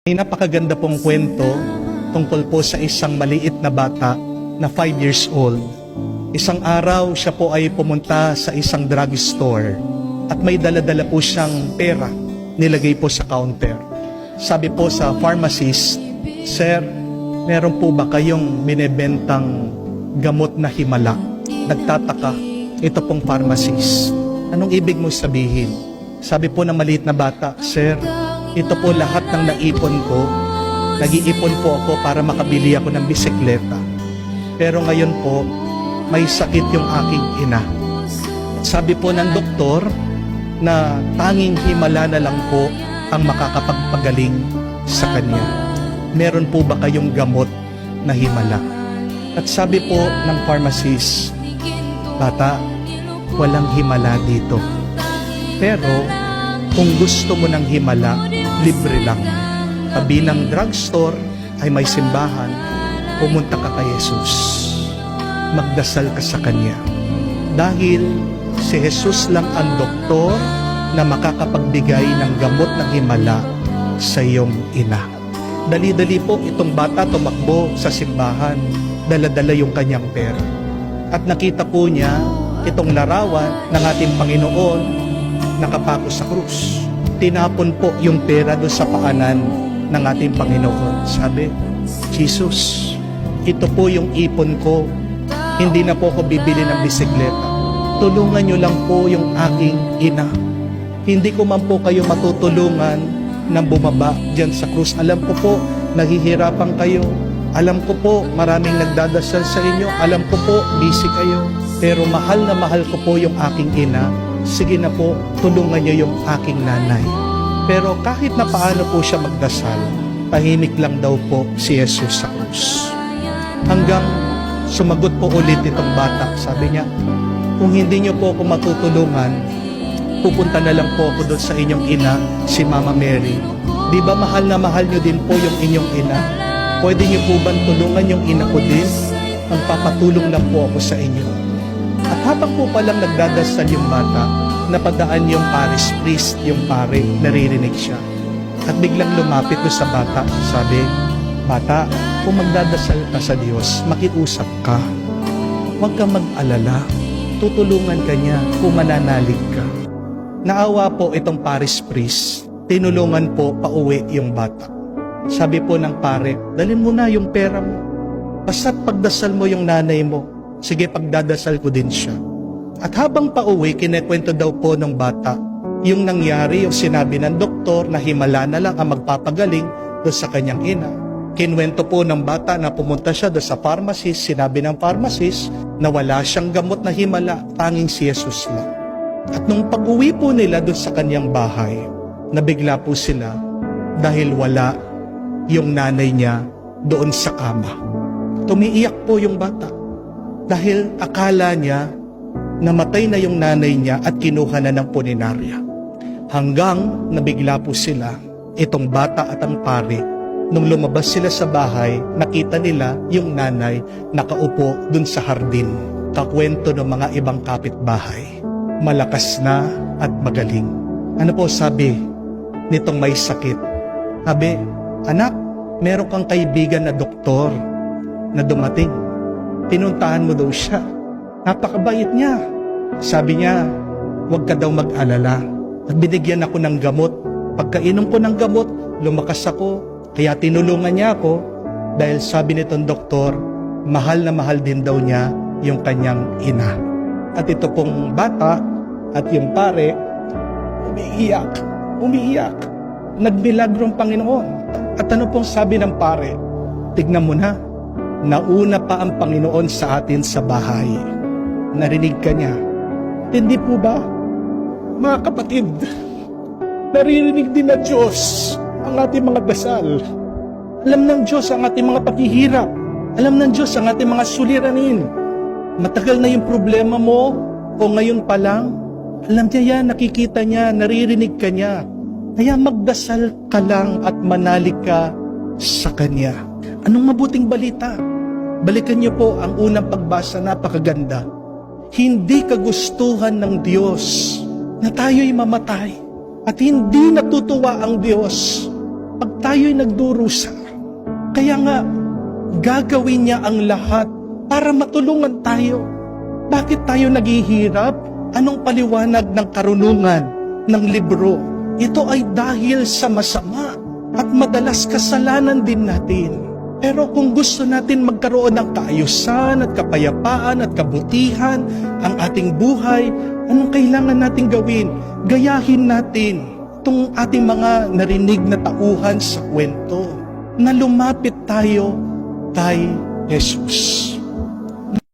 May napakaganda pong kwento tungkol po sa isang maliit na bata na 5 years old. Isang araw, siya po ay pumunta sa isang drugstore at may dala-dala po siyang pera, nilagay po sa counter. Sabi po sa pharmacist, "Sir, meron po ba kayong binebentang gamot na himala?" Nagtataka, ito pong pharmacist. Anong ibig mo sabihin? Sabi po ng maliit na bata, "Sir, ito po lahat ng naipon ko. Nag-iipon po ako para makabili ako ng bisikleta. Pero ngayon po, may sakit yung aking ina. Sabi po ng doktor na tanging himala na lang po ang makakapagpagaling sa kanya. Meron po ba kayong gamot na himala?" At sabi po ng pharmacist, "Bata, walang himala dito. Pero kung gusto mo ng himala, libre lang. Tabi ng drugstore ay may simbahan. Pumunta ka kay Jesus. Magdasal ka sa Kanya. Dahil si Jesus lang ang doktor na makakapagbigay ng gamot ng himala sa iyong ina." Dali-dali po itong bata tumakbo sa simbahan. Dala-dala yung kanyang pera. At nakita po niya itong larawan ng ating Panginoon nakapako sa krus. Tinapon po yung pera doon sa paanan ng ating Panginoon. Sabi, "Jesus, ito po yung ipon ko. Hindi na po ako bibili ng bisikleta. Tulungan niyo lang po yung aking ina. Hindi ko man po kayo matutulungan na bumaba dyan sa krus. Alam ko po, nahihirapan kayo. Alam ko po, maraming nagdadasal sa inyo. Alam ko po, busy kayo. Pero mahal na mahal ko po yung aking ina. Sige na po, tulungan niyo yung aking nanay." Pero kahit na paano po siya magdasal, tahimik lang daw po si Jesus sa krus. Hanggang sumagot po ulit itong bata. Sabi niya, "Kung hindi niyo po ako matutulungan, pupunta na lang po ako doon sa inyong ina, si Mama Mary. Di ba mahal na mahal niyo din po yung inyong ina? Pwede niyo po ba tulungan yung ina ko din? Magpapatulong lang po ako sa inyo." At habang po palang nagdadasal yung bata, napadaan yung parish priest, yung pare, naririnig siya. At biglang lumapit doon sa bata, sabi, "Bata, kung magdadasal ka sa Diyos, makiusap ka. Huwag kang mag-alala. Tutulungan ka niya kung mananalig ka." Naawa po itong parish priest, tinulungan po pauwi yung bata. Sabi po ng pare, "Dalhin mo na yung pera mo. Basta't pagdasal mo yung nanay mo. Sige, pagdadasal ko din siya." At habang pauwi, kinekwento daw po ng bata yung nangyari, yung sinabi ng doktor na himala na lang ang magpapagaling doon sa kanyang ina. Kinwento po ng bata na pumunta siya doon sa pharmacist. Sinabi ng pharmacist na wala siyang gamot na himala, tanging si Jesus lang. At nung pag-uwi po nila doon sa kanyang bahay, nabigla po sila dahil wala yung nanay niya doon sa kama. Tumiiyak po yung bata dahil akala niya namatay na yung nanay niya at kinuha na ng punerarya. Hanggang nabigla po sila, itong bata at ang pare. Nung lumabas sila sa bahay, nakita nila yung nanay nakaupo dun sa hardin. Kakwento ng mga ibang kapitbahay. Malakas na at magaling. Ano po sabi nitong may sakit? Sabi, "Anak, meron kang kaibigan na doktor na dumating. Pinuntahan mo daw siya. Napakabait niya. Sabi niya, huwag ka daw mag-alala. At binigyan ako ng gamot. Pagkainom ko ng gamot, lumakas ako. Kaya tinulungan niya ako dahil sabi nitong doktor, mahal na mahal din daw niya yung kanyang ina." At ito pong bata at yung pare, umiiyak. Nagmilagrong Panginoon. At ano pong sabi ng pare? "Tignan mo na, nauna pa ang Panginoon sa atin sa bahay." Narinig ka niya. Hindi po ba? Mga kapatid, naririnig din na Diyos ang ating mga dasal. Alam ng Diyos ang ating mga paghihirap. Alam ng Diyos ang ating mga suliranin. Matagal na yung problema mo o ngayon pa lang, alam niya yan, nakikita niya, naririnig ka niya. Kaya magdasal ka lang at manalig ka sa Kanya. Anong mabuting balita? Balikan niyo po ang unang pagbasa, napakaganda. Hindi kagustuhan ng Diyos na tayo'y mamatay. At hindi natutuwa ang Diyos pag tayo'y nagdurusa. Kaya nga, gagawin niya ang lahat para matulungan tayo. Bakit tayo naghihirap? Anong paliwanag ng karunungan ng libro? Ito ay dahil sa masama at madalas kasalanan din natin. Pero kung gusto natin magkaroon ng kaayusan at kapayapaan at kabutihan ang ating buhay, anong kailangan natin gawin? Gayahin natin itong ating mga narinig na tauhan sa kwento na lumapit tayo kay Jesus.